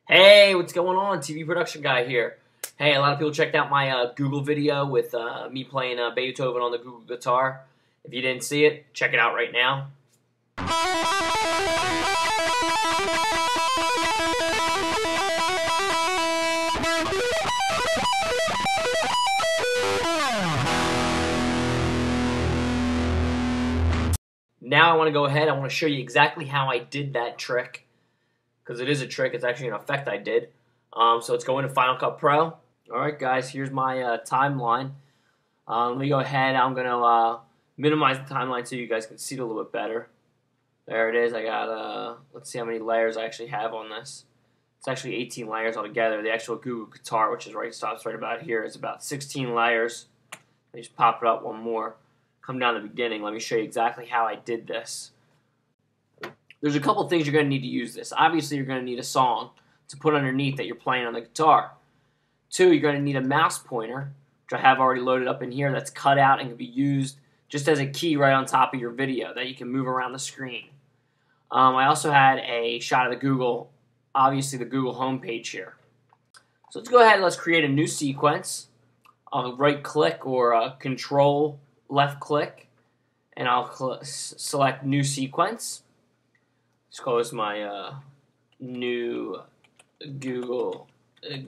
Hey, what's going on? TV production guy here. Hey, a lot of people checked out my Google video with me playing Beethoven on the Google guitar. If you didn't see it, check it out right now. Now I want to go ahead, I want to show you exactly how I did that trick. Because it is a trick, it's actually an effect I did. So let's go into Final Cut Pro. Alright guys, here's my timeline. Let me go ahead, I'm going to minimize the timeline so you guys can see it a little bit better. There it is, I got, let's see how many layers I actually have on this. It's actually 18 layers altogether. The actual Google guitar, which is stops right about here, is about 16 layers. Let me just pop it up one more. Come down to the beginning, let me show you exactly how I did this. There's a couple things you're going to need to use this. Obviously, you're going to need a song to put underneath that you're playing on the guitar. 2, you're going to need a mouse pointer, which I have already loaded up in here, that's cut out and can be used just as a key right on top of your video that you can move around the screen. I also had a shot of the Google, obviously the Google homepage here. So let's go ahead and let's create a new sequence. I'll right click or control left click, and I'll select new sequence. Let's close my new Google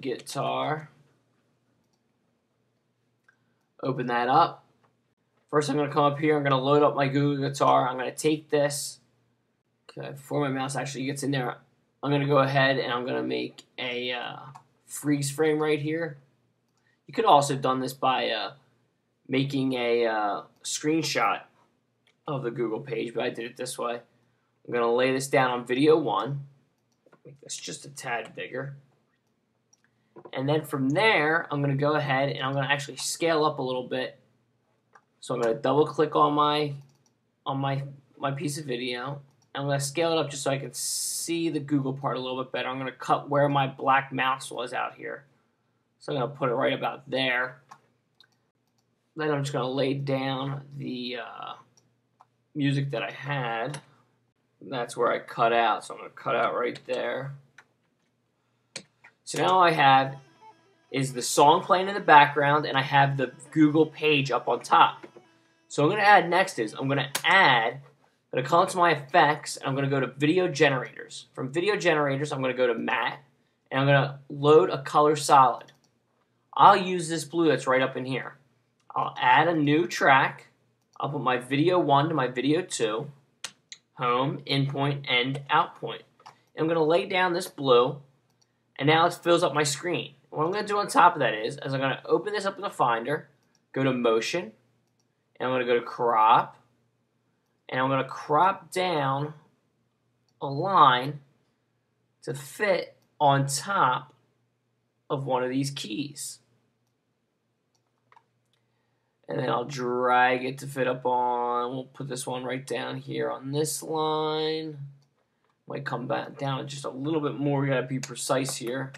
guitar. Open that up. First I'm going to come up here, I'm going to load up my Google guitar. I'm going to take this. Okay, before my mouse actually gets in there, I'm going to go ahead and I'm going to make a freeze frame right here. You could also have done this by making a screenshot of the Google page, but I did it this way. I'm going to lay this down on video 1, make this just a tad bigger, and then from there I'm going to go ahead and I'm going to actually scale up a little bit. So I'm going to double click on my piece of video. I'm going to scale it up just so I can see the Google part a little bit better. I'm going to cut where my black mouse was out here. So I'm going to put it right about there. Then I'm just going to lay down the music that I had. And that's where I cut out. So I'm going to cut out right there. So now all I have is the song playing in the background, and I have the Google page up on top. So what I'm going to add next is I'm going to come to my effects, and I'm going to go to video generators. From video generators, I'm going to go to matte, and I'm going to load a color solid. I'll use this blue that's right up in here. I'll add a new track. I'll put my video 1 to my video 2. Home, in point, end, out point. And I'm going to lay down this blue, and now it fills up my screen. What I'm going to do on top of that is I'm going to open this up in the Finder, go to Motion, and I'm going to go to Crop, and I'm going to crop down a line to fit on top of one of these keys. And then I'll drag it to fit up on, we'll put this one right down here on this line. Might come back down just a little bit more, we gotta be precise here.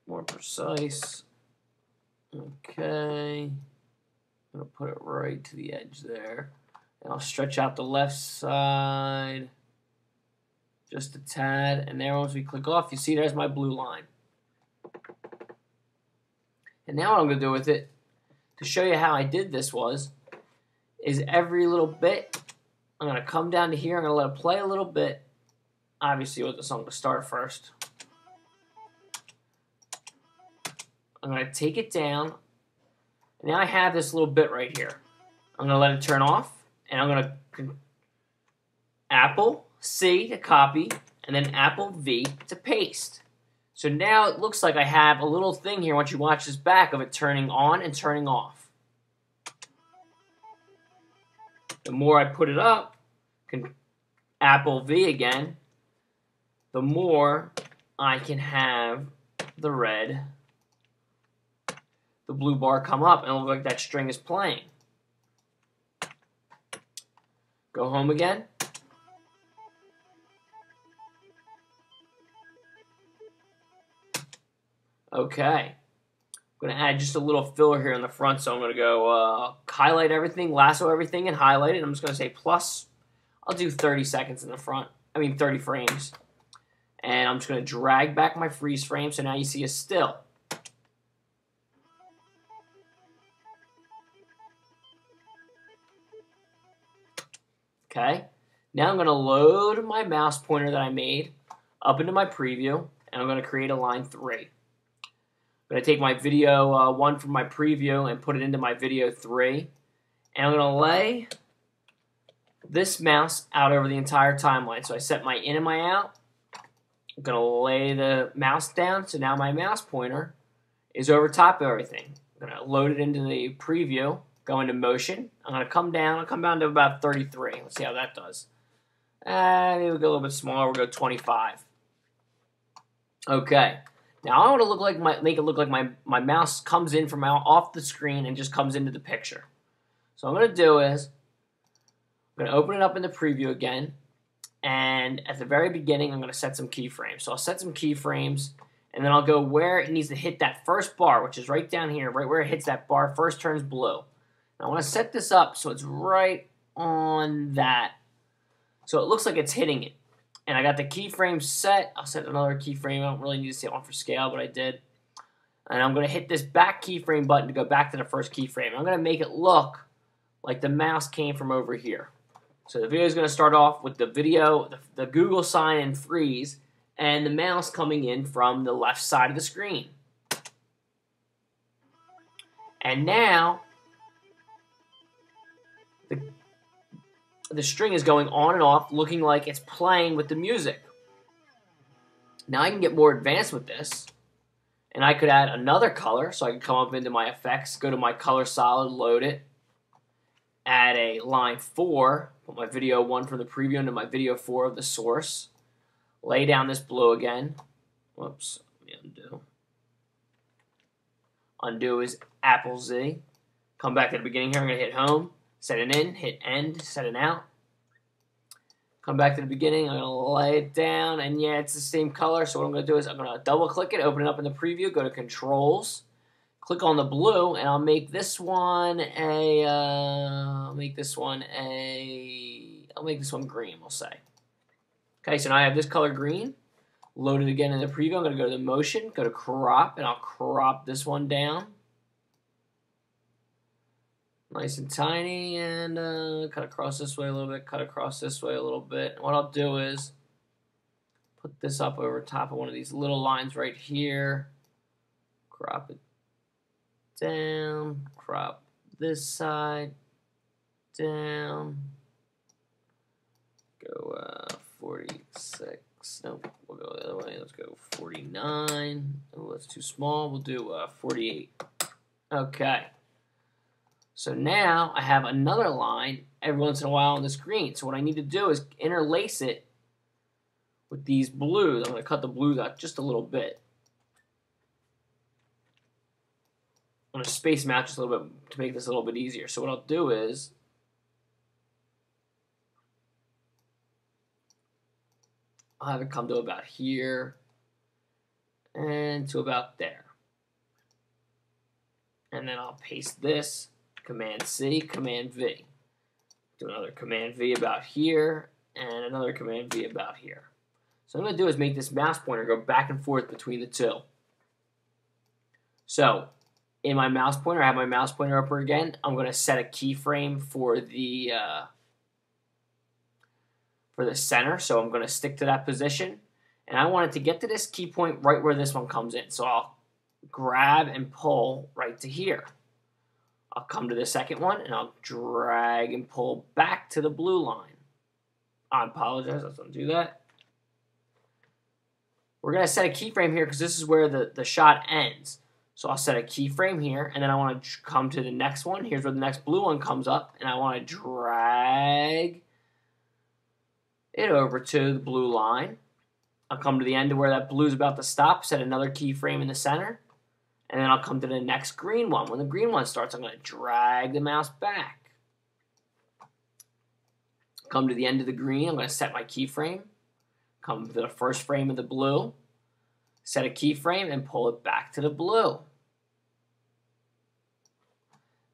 More precise. Okay. I'm gonna put it right to the edge there. And I'll stretch out the left side just a tad. And there, once we click off, you see there's my blue line. And now what I'm gonna do with it, to show you how I did this is every little bit, I'm going to come down to here, I'm going to let it play a little bit. Obviously, you want the song to start first. I'm going to take it down, and now I have this little bit right here. I'm going to let it turn off, and I'm going to Apple C to copy, and then Apple V to paste. So now it looks like I have a little thing here once you watch this back of it turning on and turning off. The more I put it up, Apple V again, the more I can have the blue bar come up and look like that string is playing. Go home again. Okay, I'm going to add just a little filler here in the front, so I'm going to go highlight everything, lasso everything, and highlight it. I'm just going to say plus, I'll do 30 seconds in the front, 30 frames. And I'm just going to drag back my freeze frame, so now you see a still. Okay, now I'm going to load my mouse pointer that I made up into my preview, and I'm going to create a line 3. I'm going to take my video 1 from my preview and put it into my video 3, and I'm going to lay this mouse out over the entire timeline. So I set my in and my out. I'm going to lay the mouse down, so now my mouse pointer is over top of everything. I'm going to load it into the preview, go into motion. I'm going to come down. I'll come down to about 33. Let's see how that does. Maybe we'll go a little bit smaller. We'll go 25. Okay. Now I want to make it look like my mouse comes in from off the screen and just comes into the picture. So what I'm going to do is I'm going to open it up in the preview again. And at the very beginning, I'm going to set some keyframes. So I'll set some keyframes, and then I'll go where it needs to hit that first bar, which is right down here, right where it hits that bar, first turns blue. And I want to set this up so it's right on that. So it looks like it's hitting it. And I got the keyframe set. I'll set another keyframe. I don't really need to set one for scale, but I did. And I'm going to hit this back keyframe button to go back to the first keyframe. I'm going to make it look like the mouse came from over here. So the video is going to start off with the video, the Google sign and freeze, and the mouse coming in from the left side of the screen. And now the string is going on and off, looking like it's playing with the music. Now I can get more advanced with this, and I could add another color. So I can come up into my effects, go to my color solid, load it, add a line 4, put my video 1 from the preview into my video 4 of the source, lay down this blue again. Whoops, let me undo. Undo is Apple Z. Come back to the beginning here. I'm going to hit home, set it in, hit end, set it out. Come back to the beginning. I'm going to lay it down, and yeah, it's the same color. So what I'm going to do is I'm going to double click it, open it up in the preview, go to controls, click on the blue, and I'll make this one green, we'll say. Okay, so now I have this color green. Load it again in the preview. I'm going to go to the motion, go to crop, and I'll crop this one down. Nice and tiny, and cut across this way a little bit, cut across this way a little bit. And what I'll do is put this up over top of one of these little lines right here. Crop it down, crop this side down, go 46, nope, we'll go the other way, let's go 49, oh, that's too small, we'll do 48. Okay, so now I have another line every once in a while on the screen, so what I need to do is interlace it with these blues. I'm going to cut the blues out just a little bit. I'm going to space them out just a little bit to make this a little bit easier. So what I'll do is I'll have it come to about here and to about there. And then I'll paste this, Command C, Command V. Do another Command V about here and another Command V about here. So what I'm going to do is make this mouse pointer go back and forth between the two. So in my mouse pointer, I have my mouse pointer up again. I'm going to set a keyframe for the center. So I'm going to stick to that position. And I want it to get to this key point right where this one comes in. So I'll grab and pull right to here. I'll come to the second one, and I'll drag and pull back to the blue line. I apologize. Let's undo that. We're going to set a keyframe here because this is where the shot ends. So I'll set a keyframe here, and then I want to come to the next one. Here's where the next blue one comes up, and I want to drag it over to the blue line. I'll come to the end of where that blue is about to stop, set another keyframe in the center, and then I'll come to the next green one. When the green one starts, I'm going to drag the mouse back. Come to the end of the green, I'm going to set my keyframe. Come to the first frame of the blue, set a keyframe, and pull it back to the blue.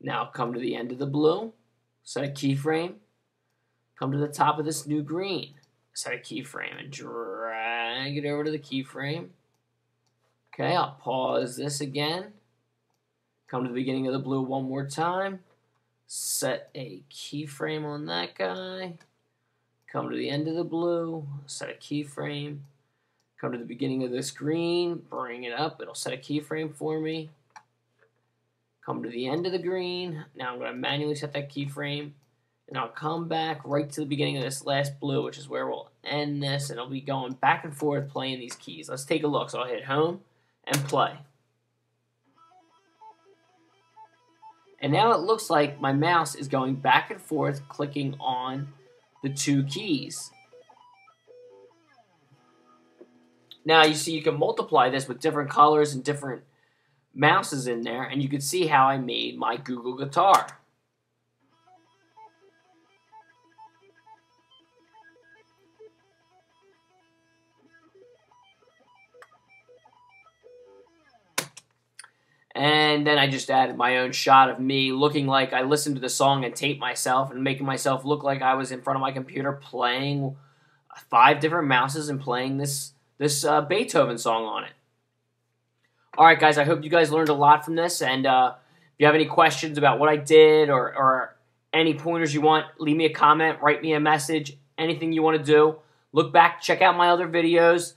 Now come to the end of the blue, set a keyframe, come to the top of this new green, set a keyframe, and drag drag it over to the keyframe. Okay, I'll pause this again. Come to the beginning of the blue one more time. Set a keyframe on that guy. Come to the end of the blue. Set a keyframe. Come to the beginning of this green. Bring it up. It'll set a keyframe for me. Come to the end of the green. Now I'm going to manually set that keyframe. And I'll come back right to the beginning of this last blue, which is where we'll end this. And I'll be going back and forth playing these keys. Let's take a look. So I'll hit home and play. And now it looks like my mouse is going back and forth clicking on the two keys. Now you see you can multiply this with different colors and different mouses in there, and you can see how I made my Google guitar. And then I just added my own shot of me looking like I listened to the song and taped myself and making myself look like I was in front of my computer playing 5 different mouses and playing this Beethoven song on it. Alright guys, I hope you guys learned a lot from this, and if you have any questions about what I did or any pointers you want, leave me a comment, write me a message, anything you want to do. Look back, check out my other videos,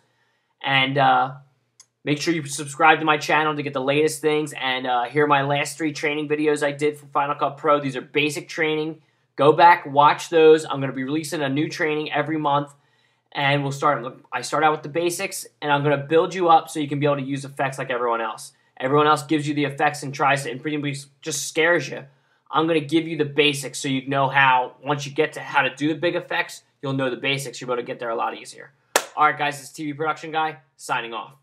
and make sure you subscribe to my channel to get the latest things, and here are my last 3 training videos I did for Final Cut Pro. These are basic training. Go back, watch those. I'm going to be releasing a new training every month, and I start out with the basics, and I'm going to build you up so you can be able to use effects like everyone else. Everyone else gives you the effects and tries to, and pretty much just scares you. I'm going to give you the basics so you know how, once you get to how to do the big effects, you'll know the basics. You'll be able to get there a lot easier. All right, guys, this is TV Production Guy, signing off.